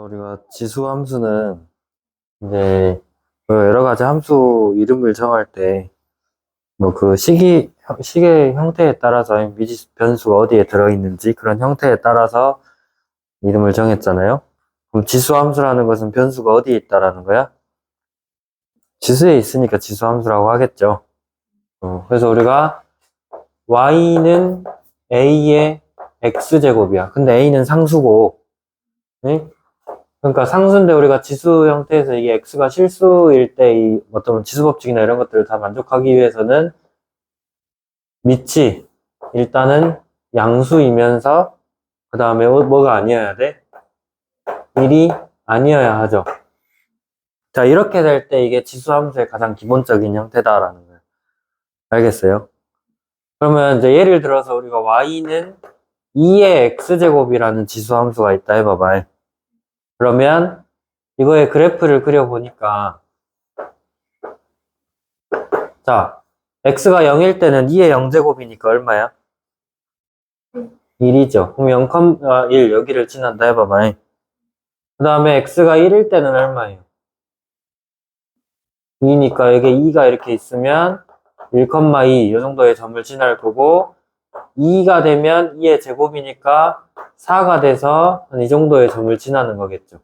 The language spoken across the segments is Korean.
우리가 지수 함수는 이제 여러 가지 함수 이름을 정할 때 뭐 그 식의 형태에 따라서 미지수 변수가 어디에 들어있는지 그런 형태에 따라서 이름을 정했잖아요. 그럼 지수 함수라는 것은 변수가 어디에 있다라는 거야? 지수에 있으니까 지수 함수라고 하겠죠. 그래서 우리가 y는 a의 x제곱이야. 근데 a는 상수고, 네? 그러니까 상수인데 우리가 지수 형태에서 이게 x가 실수일 때 이 어떤 지수 법칙이나 이런 것들을 다 만족하기 위해서는 밑이 일단은 양수이면서 그 다음에 뭐가 아니어야 돼? 1이 아니어야 하죠. 자, 이렇게 될 때 이게 지수 함수의 가장 기본적인 형태다라는 거예요. 알겠어요? 그러면 이제 예를 들어서 우리가 y는 2의 x제곱이라는 지수 함수가 있다 해봐봐. 그러면 이거의 그래프를 그려보니까 자, x가 0일 때는 2의 0제곱이니까 얼마야? 1이죠. 그럼 0,1 여기를 지난다 해봐봐. 그 다음에 x가 1일 때는 얼마예요? 2니까 여기 2가 이렇게 있으면 1,2 이 정도의 점을 지날 거고 2가 되면 2의 제곱이니까 4가 돼서 한 이 정도의 점을 지나는 거겠죠.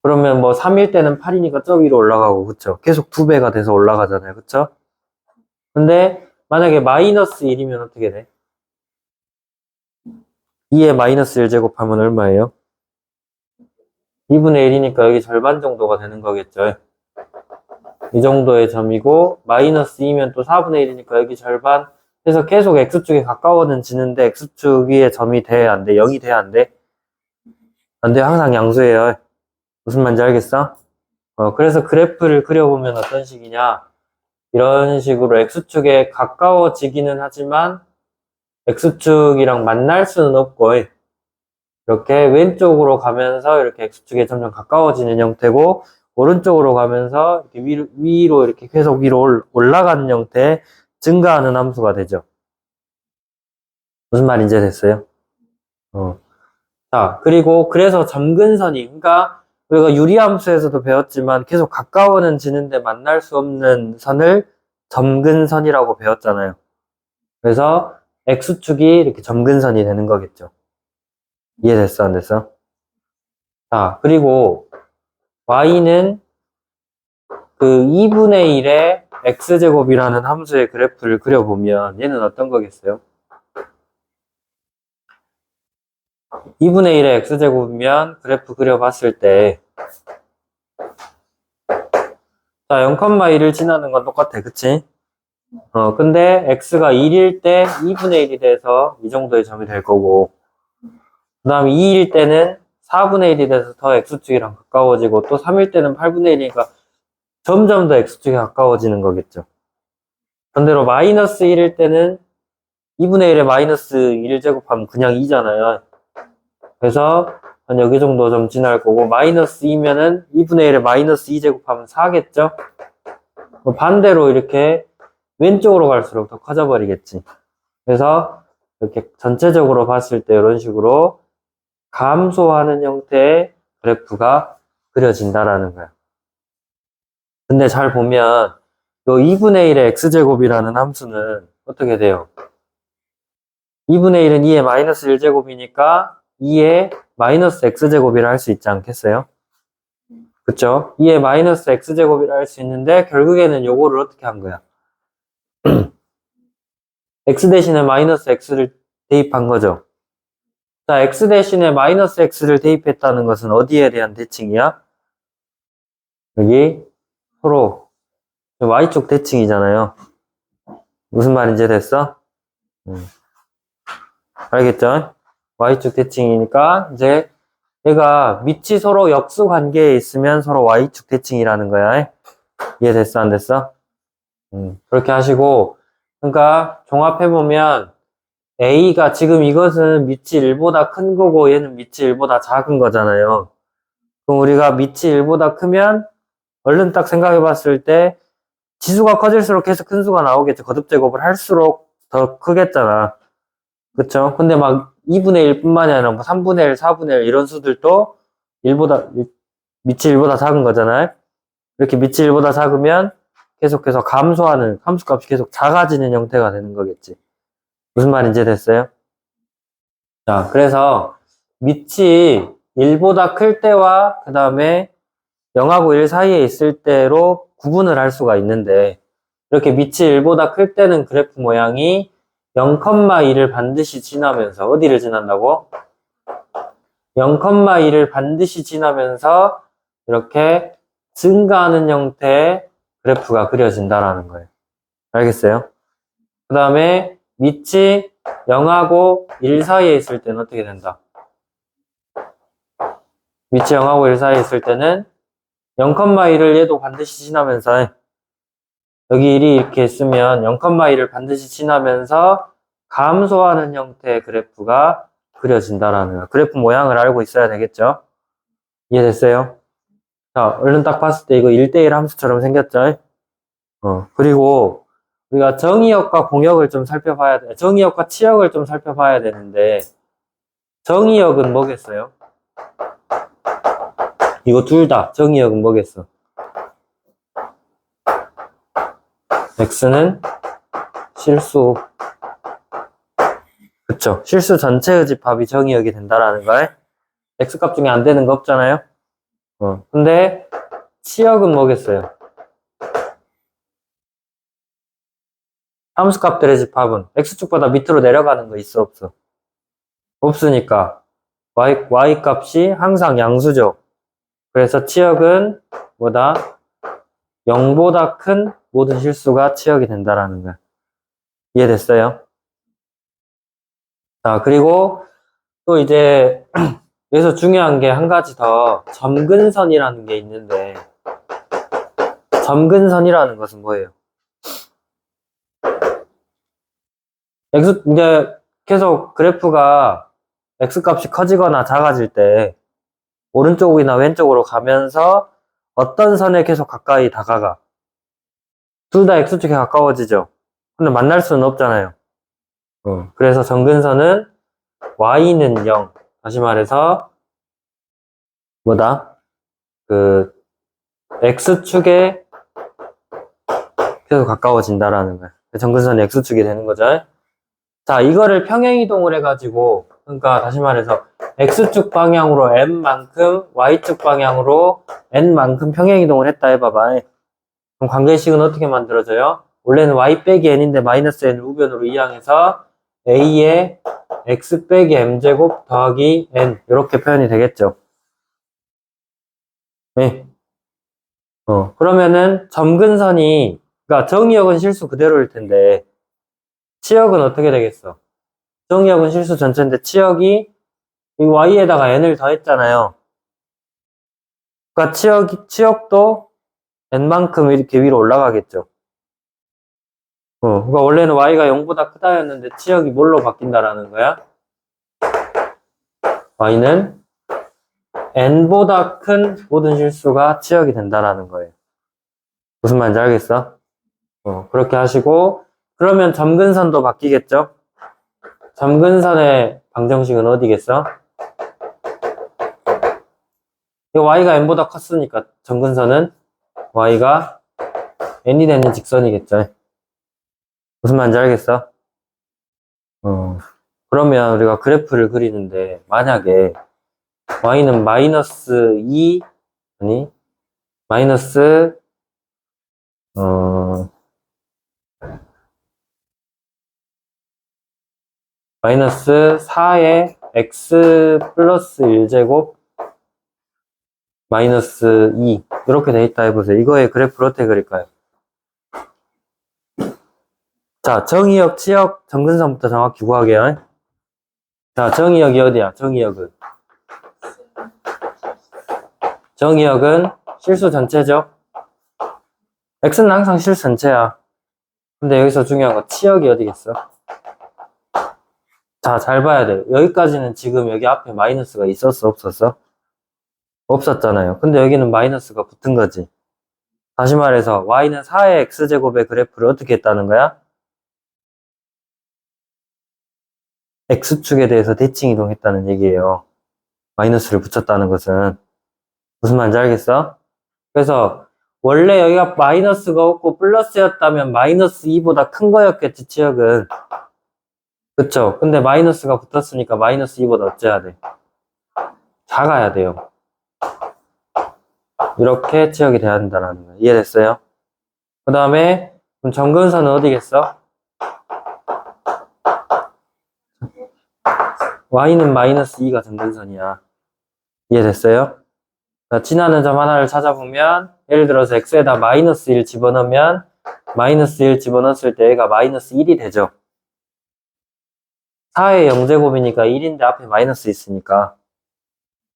그러면 뭐 3일 때는 8이니까 저 위로 올라가고 그쵸? 계속 2배가 돼서 올라가잖아요. 그쵸? 근데 만약에 마이너스 1이면 어떻게 돼? 2의 마이너스 1제곱 하면 얼마예요? 2분의 1이니까 여기 절반 정도가 되는 거겠죠. 이 정도의 점이고 마이너스 2면 또 4분의 1이니까 여기 절반 해서 계속 x축에 가까워지는데 x축 위에 점이 돼? 안 돼? 0이 돼? 안 돼? 안 돼. 항상 양수예요. 무슨 말인지 알겠어? 그래서 그래프를 그려보면 어떤 식이냐? 이런 식으로 x축에 가까워지기는 하지만 x축이랑 만날 수는 없고 이렇게 왼쪽으로 가면서 이렇게 x축에 점점 가까워지는 형태고 오른쪽으로 가면서 이렇게 위로 이렇게 계속 위로 올라가는 형태의 증가하는 함수가 되죠. 무슨 말인지 됐어요? 자, 그리고 그래서 점근선이 그러니까 우리가 유리함수에서도 배웠지만 계속 가까워는 지는데 만날 수 없는 선을 점근선이라고 배웠잖아요. 그래서 x축이 이렇게 점근선이 되는 거겠죠. 이해됐어, 안 됐어? 자, 그리고 y는 그 2분의 1의 x제곱이라는 함수의 그래프를 그려보면 얘는 어떤 거겠어요? 2분의 1의 x제곱이면 그래프 그려봤을 때 자, 0,1을 지나는 건 똑같아, 그치? 근데 x가 1일 때 2분의 1이 돼서 이 정도의 점이 될 거고 그 다음에 2일 때는 4분의 1이 돼서 더 x축이랑 가까워지고 또 3일 때는 8분의 1이니까 점점 더 x축에 가까워지는 거겠죠. 반대로 마이너스 1일 때는 2분의 1에 마이너스 1 제곱하면 그냥 2잖아요. 그래서 한 여기 정도 좀 지날 거고 마이너스 2면은 2분의 1에 마이너스 2 제곱하면 4겠죠. 반대로 이렇게 왼쪽으로 갈수록 더 커져 버리겠지. 그래서 이렇게 전체적으로 봤을 때 이런 식으로 감소하는 형태의 그래프가 그려진다라는 거야. 근데 잘 보면 이 2분의 1의 x제곱이라는 함수는 어떻게 돼요? 2분의 1은 2의 마이너스 1제곱이니까 2의 마이너스 x제곱이라 할 수 있지 않겠어요? 그쵸? 2의 마이너스 x제곱이라 할 수 있는데 결국에는 요거를 어떻게 한 거야? x 대신에 마이너스 x를 대입한 거죠. 자, x 대신에 마이너스 x를 대입했다는 것은 어디에 대한 대칭이야? 여기 서로 y축 대칭이잖아요. 무슨 말인지 됐어? 알겠죠? y축 대칭이니까 이제 얘가 밑이 서로 역수 관계에 있으면 서로 y축 대칭이라는 거야. 이해됐어? 안 됐어? 그렇게 하시고 그러니까 종합해보면 a가 지금 이것은 밑이 1보다 큰 거고 얘는 밑이 1보다 작은 거잖아요. 그럼 우리가 밑이 1보다 크면 얼른 딱 생각해 봤을 때 지수가 커질수록 계속 큰 수가 나오겠죠. 거듭 제곱을 할수록 더 크겠잖아. 그쵸? 근데 막 2분의 1뿐만이 아니라 뭐 3분의 1, 4분의 1 이런 수들도 밑이 1보다 작은 거잖아요. 이렇게 밑이 1보다 작으면 계속해서 감소하는, 함수값이 계속 작아지는 형태가 되는 거겠지. 무슨 말인지 됐어요? 자, 그래서 밑이 1보다 클 때와 그 다음에 0하고 1 사이에 있을 때로 구분을 할 수가 있는데, 이렇게 밑이 1보다 클 때는 그래프 모양이 0,2를 반드시 지나면서, 어디를 지난다고? 0,2를 반드시 지나면서 이렇게 증가하는 형태의 그래프가 그려진다라는 거예요. 알겠어요? 그 다음에 밑이 0하고 1 사이에 있을 때는 어떻게 된다? 밑이 0하고 1 사이에 있을 때는 0,1을 얘도 반드시 지나면서, 여기 1이 이렇게 있으면 0,1을 반드시 지나면서 감소하는 형태의 그래프가 그려진다라는 거예요. 그래프 모양을 알고 있어야 되겠죠? 이해됐어요? 자, 얼른 딱 봤을 때 이거 1대1 함수처럼 생겼죠? 그리고 우리가 정의역과 공역을 좀 살펴봐야 돼. 정의역과 치역을 좀 살펴봐야 되는데, 정의역은 뭐겠어요? 이거 둘 다 정의역은 뭐겠어? x는 실수. 그쵸? 실수 전체의 집합이 정의역이 된다라는 거야. x값 중에 안 되는 거 없잖아요? 근데 치역은 뭐겠어요? 함수값들의 집합은 x축보다 밑으로 내려가는 거 있어 없어? 없으니까 y 값이 항상 양수죠. 그래서 치역은 뭐다? 0보다 큰 모든 실수가 치역이 된다라는 거야. 이해됐어요? 자, 그리고 또 이제 여기서 중요한 게 한 가지 더, 점근선이라는 게 있는데, 점근선이라는 것은 뭐예요? 이제 계속 그래프가 x값이 커지거나 작아질 때 오른쪽이나 왼쪽으로 가면서 어떤 선에 계속 가까이 다가가. 둘 다 x축에 가까워지죠. 근데 만날 수는 없잖아요. 그래서 점근선은 y는 0. 다시 말해서 뭐다? 그 x축에 계속 가까워진다라는 거야. 점근선이 x축이 되는 거죠. 자, 이거를 평행이동을 해가지고, 그러니까 다시 말해서 x축 방향으로 n만큼, y축 방향으로 n만큼 평행이동을 했다 해봐봐. 그럼 관계식은 어떻게 만들어져요? 원래는 y 빼기 n인데 마이너스 n을 우변으로 이항해서 a의 x 빼기 m제곱 더하기 n 이렇게 표현이 되겠죠. 네. 그러면은 점근선이, 그러니까 정의역은 실수 그대로일 텐데 치역은 어떻게 되겠어? 정의역은 실수 전체인데 치역이 이 y에다가 n을 더했잖아요. 그러니까 치역도 n만큼 이렇게 위로 올라가겠죠. 그러니까 원래는 y가 0보다 크다였는데 치역이 뭘로 바뀐다라는 거야? y는 n보다 큰 모든 실수가 치역이 된다라는 거예요. 무슨 말인지 알겠어? 그렇게 하시고, 그러면 점근선도 바뀌겠죠? 점근선의 방정식은 어디겠어? 이 y가 n보다 컸으니까 점근선은 y가 n이 되는 직선이겠죠? 무슨 말인지 알겠어? 그러면 우리가 그래프를 그리는데 만약에 y는 마이너스 2, 아니 마이너스 마이너스 4의 x 플러스 1제곱 마이너스 2 이렇게 돼 있다 해보세요. 이거의 그래프를 어떻게 그릴까요? 자, 정의역, 치역, 점근선부터 정확히 구하게요. 자, 정의역이 어디야? 정의역은 실수 전체죠. x는 항상 실수 전체야. 근데 여기서 중요한 거 치역이 어디겠어? 자, 잘 봐야 돼. 여기까지는 지금 여기 앞에 마이너스가 있었어, 없었어? 없었잖아요. 근데 여기는 마이너스가 붙은 거지. 다시 말해서 y는 4의 x제곱의 그래프를 어떻게 했다는 거야? x축에 대해서 대칭 이동했다는 얘기예요. 마이너스를 붙였다는 것은. 무슨 말인지 알겠어? 그래서 원래 여기가 마이너스가 없고 플러스였다면 마이너스 2보다 큰 거였겠지, 치역은. 그쵸? 근데 마이너스가 붙었으니까 마이너스 2보다 어째야 돼? 작아야 돼요. 이렇게 치역이 돼야 된다는 거예요. 이해됐어요? 그 다음에 그럼 점근선은 어디겠어? y는 마이너스 2가 점근선이야. 이해됐어요? 자, 지나는 점 하나를 찾아보면 예를 들어서 x에다 마이너스 1 집어넣으면 마이너스 1 집어넣었을 때 얘가 마이너스 1이 되죠. 4의 0제곱이니까 1인데 앞에 마이너스 있으니까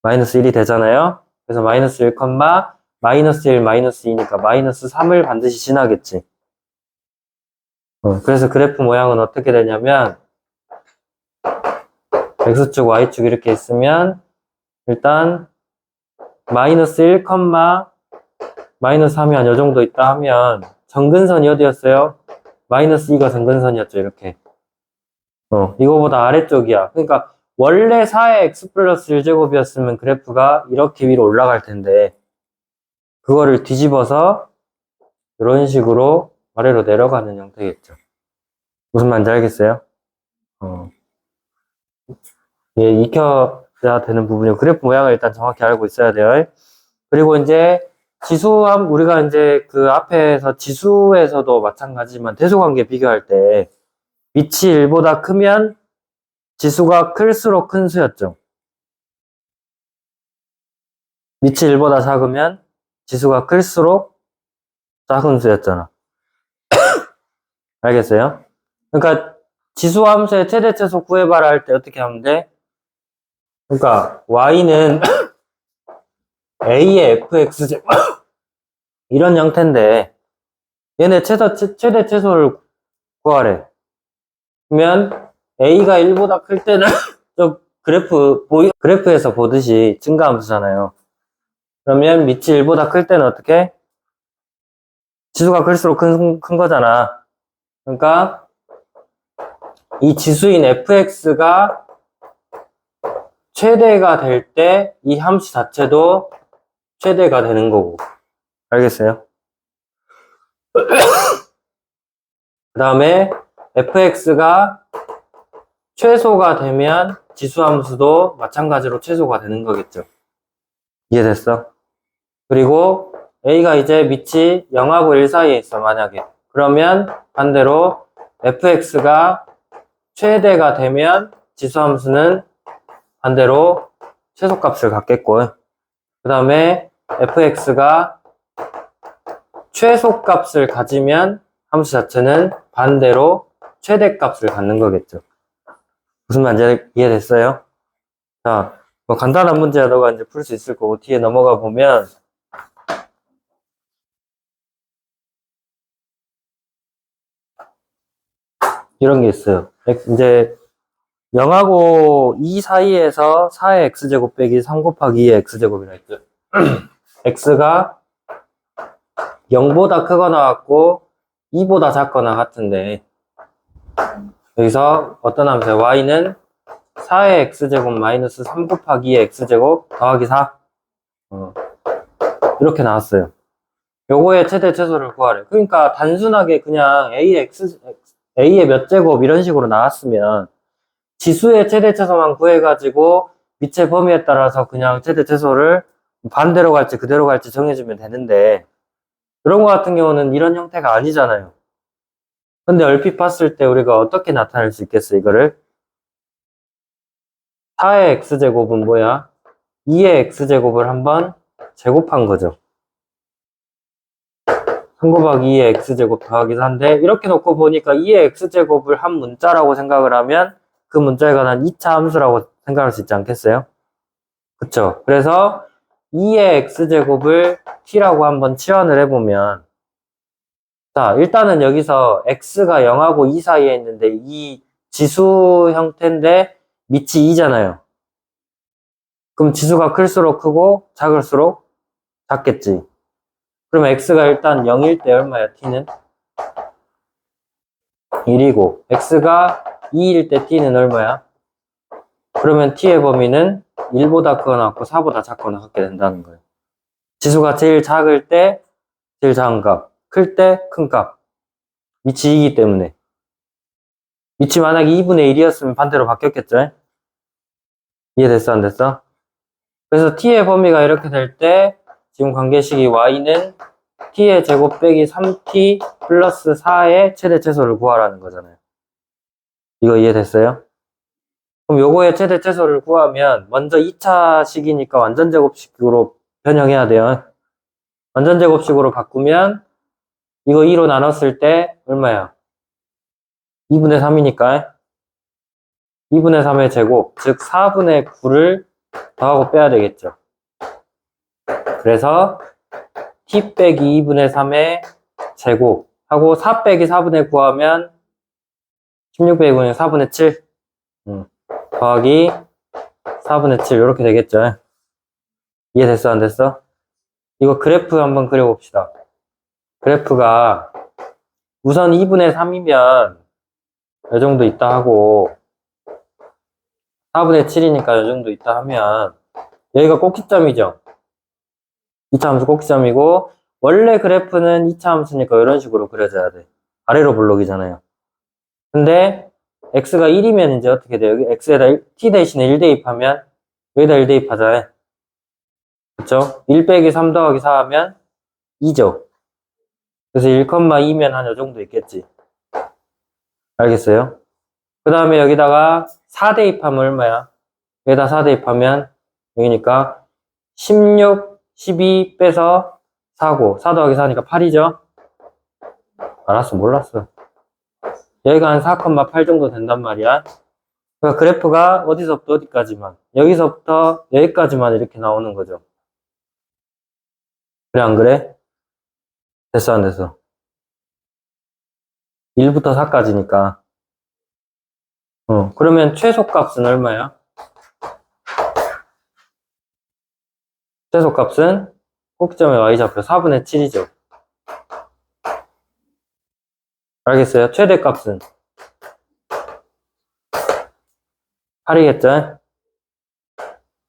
마이너스 1이 되잖아요. 그래서 마이너스 1, 마이너스 1, 마이너스 2니까 마이너스 3을 반드시 지나겠지. 그래서 그래프 모양은 어떻게 되냐면 x축, y축 이렇게 있으면 일단 마이너스 1, 마이너스 3이 한 요 정도 있다 하면 점근선이 어디였어요? 마이너스 2가 점근선이었죠. 이렇게. 이거보다 아래쪽이야. 그러니까 원래 4의 x 플러스 1제곱이었으면 그래프가 이렇게 위로 올라갈 텐데 그거를 뒤집어서 이런 식으로 아래로 내려가는 형태겠죠. 무슨 말인지 알겠어요? 예, 익혀야 되는 부분이고 그래프 모양을 일단 정확히 알고 있어야 돼요. 그리고 이제 지수함, 우리가 이제 그 앞에서 지수에서도 마찬가지지만 대소관계 비교할 때 밑이 1보다 크면 지수가 클수록 큰 수였죠. 밑이 1보다 작으면 지수가 클수록 작은 수였잖아. 알겠어요? 그러니까 지수함수의 최대 최소 구해봐라 할 때 어떻게 하면 돼? 그러니까 y는 a의 fx제곱 이런 형태인데 얘네 최대 최소를 구하래. 그러면 a가 1보다 클 때는 저 그래프에서 보듯이 증가함수잖아요. 그러면 밑이 1보다 클 때는 어떻게? 지수가 클수록 큰 거잖아. 그러니까 이 지수인 fx가 최대가 될 때 이 함수 자체도 최대가 되는 거고. 알겠어요? 그 다음에 fx가 최소가 되면 지수함수도 마찬가지로 최소가 되는 거겠죠. 이해됐어? 그리고 a가 이제 밑이 0하고 1 사이에 있어, 만약에. 그러면 반대로 fx가 최대가 되면 지수함수는 반대로 최소값을 갖겠고, 그 다음에 fx가 최소값을 가지면 함수 자체는 반대로 최대값을 갖는 거겠죠. 무슨 말인지 이해됐어요? 자, 뭐 간단한 문제야 너가 이제 풀 수 있을 거고 뒤에 넘어가 보면 이런 게 있어요. 이제 0하고 2 사이에서 4의 x제곱 빼기 3 곱하기 2의 x제곱이라 했죠. x가 0보다 크거나 같고 2보다 작거나 같은데 여기서 어떤 함수야? y는 4의 x제곱 마이너스 3 곱하기 2의 x제곱 더하기 4 이렇게 나왔어요. 요거의 최대 최소를 구하래. 그러니까 단순하게 그냥 a의 몇 제곱 이런 식으로 나왔으면 지수의 최대 최소만 구해가지고 밑의 범위에 따라서 그냥 최대 최소를 반대로 갈지 그대로 갈지 정해주면 되는데 이런 거 같은 경우는 이런 형태가 아니잖아요. 근데 얼핏 봤을 때 우리가 어떻게 나타낼 수 있겠어, 이거를? 4의 x제곱은 뭐야? 2의 x제곱을 한번 제곱한 거죠. 3 곱하기 2의 x제곱 더하기 4인데 이렇게 놓고 보니까 2의 x제곱을 한 문자라고 생각을 하면 그 문자에 관한 2차 함수라고 생각할 수 있지 않겠어요? 그쵸? 그래서 2의 x제곱을 t라고 한번 치환을 해보면 자, 일단은 여기서 x가 0하고 2 사이에 있는데 이 지수 형태인데 밑이 2잖아요. 그럼 지수가 클수록 크고 작을수록 작겠지. 그럼 x가 일단 0일 때 얼마야, t는? 1이고 x가 2일 때 t는 얼마야? 그러면 t의 범위는 1보다 크거나 같고 4보다 작거나 같게 된다는 거예요. 지수가 제일 작을 때 제일 작은 값, 클 때 큰 값. 위치 2이기 때문에. 위치 만약에 2분의 1이었으면 반대로 바뀌었겠죠? 이해됐어, 안 됐어? 그래서 t의 범위가 이렇게 될 때 지금 관계식이 y는 t의 제곱 빼기 3t 플러스 4의 최대 최소를 구하라는 거잖아요. 이거 이해됐어요? 그럼 요거의 최대 최소를 구하면 먼저 2차 식이니까 완전 제곱식으로 변형해야 돼요. 완전 제곱식으로 바꾸면 이거 2로 나눴을 때 얼마야? 2분의 3이니까 2분의 3의 제곱, 즉 4분의 9를 더하고 빼야 되겠죠. 그래서 t 빼기 2분의 3의 제곱 하고 4 빼기 4분의 9 하면 16 빼기 9는 4분의 7 더하기 4분의 7 이렇게 되겠죠. 이해됐어, 안 됐어? 이거 그래프 한번 그려봅시다. 그래프가 우선 2분의 3이면 이 정도 있다 하고 4분의 7이니까 이 정도 있다 하면 여기가 꼭지점이죠. 2차 함수 꼭지점이고 원래 그래프는 2차 함수니까 이런 식으로 그려져야 돼. 아래로 블록이잖아요. 근데 x가 1이면 이제 어떻게 돼요? 여기 x에다 t 대신에 1 대입하면 여기다 1 대입하자. 그쵸? 1 빼기 3 더하기 4 하면 2죠. 그래서 1,2면 한 요 정도 있겠지. 알겠어요? 그 다음에 여기다가 4 대입하면 얼마야? 여기다 4 대입하면 여기니까 16, 12 빼서 4고 4 더하기 4니까 8이죠? 알았어, 몰랐어. 여기가 한 4,8 정도 된단 말이야. 그러니까 그래프가 어디서부터 어디까지만, 여기서부터 여기까지만 이렇게 나오는 거죠. 그래, 안 그래? 됐어, 안 됐어? 1부터 4까지니까. 그러면 최소값은 얼마야? 최소값은 꼭지점의 y좌표 4분의 7이죠. 알겠어요? 최대값은 8이겠죠?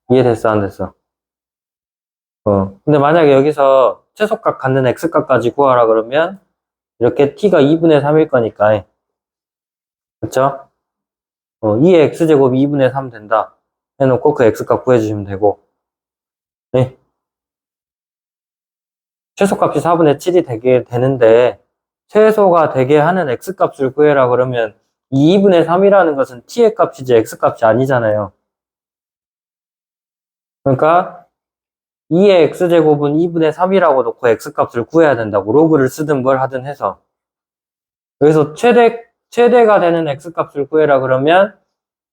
이해됐어, 안 됐어? 근데 만약에 여기서 최소값 갖는 x값까지 구하라 그러면 이렇게 t가 2분의 3일 거니까 그쵸? 2의 x제곱이 2분의 3 된다 해놓고 그 x값 구해주시면 되고 네. 최소값이 4분의 7이 되게 되는데 최소가 되게 하는 x값을 구해라 그러면 이 2분의 3이라는 것은 t의 값이지 x값이 아니잖아요. 그러니까 2의 x제곱은 2분의 3이라고 놓고 x값을 구해야 된다고 로그를 쓰든 뭘 하든 해서 여기서 최대가 되는 x값을 구해라 그러면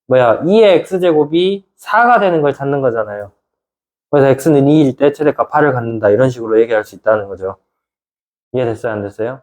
2의 x제곱이 4가 되는 걸 찾는 거잖아요. 그래서 x는 2일 때 최대값 8을 갖는다 이런 식으로 얘기할 수 있다는 거죠. 이해됐어요, 안 됐어요?